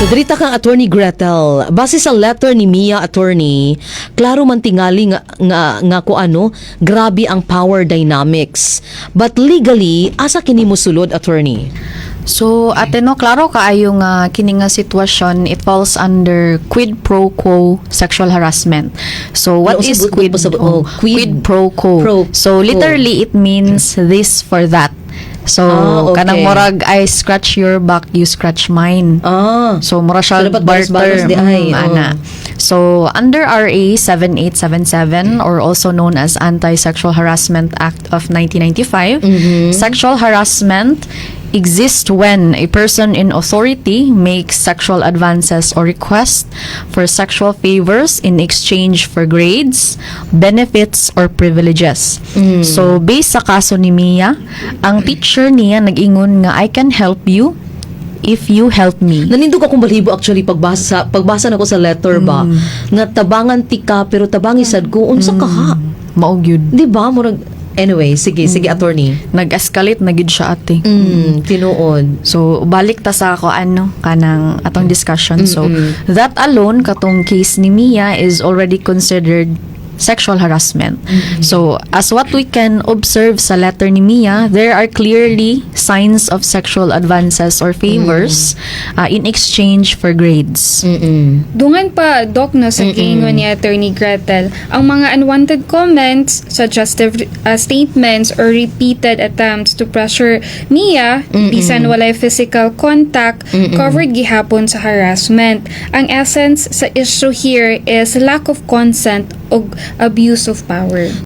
Dirita kang attorney Gretel, base sa letter ni Mia attorney, klaro man tingali nga ko ano, grabe ang power dynamics. But legally, asa kini mo sulod attorney? So, ate no, klaro kaayo nga kini nga sitwasyon, it falls under quid pro quo sexual harassment. So, what is quid pro quo? So, literally, it means this for that. So, okay. kanang morag, I scratch your back, you scratch mine. So, mura siya barter. Ana. So, under RA 7877 or also known as Anti-Sexual Harassment Act of 1995, sexual harassment exists when a person in authority makes sexual advances or requests for sexual favors in exchange for grades, benefits, or privileges. So, based sa kaso ni Mia, ang teacher niya nag-ingon nga, I can help you if you help me. Nanindog akong balibo actually pagbasa nako sa letter ba nga tabangan ti ka pero tabangi sad ko unsa ka ha? Maog yun. Di ba murag anyway, sige attorney. Nag-escalate na gid siya ate. Tinuod. So, balik ta sa ako kanang atong discussion. So, that alone katong case ni Mia is already considered sexual harassment. So, as what we can observe sa letter ni Mia, there are clearly signs of sexual advances or favors in exchange for grades. Dungan pa, Doc, no, sa kiingon ni Attorney Gretel, ang mga unwanted comments, suggestive statements, or repeated attempts to pressure Mia, bisan walay physical contact, covered gihapon sa harassment. Ang essence sa issue here is lack of consent o abuse of power.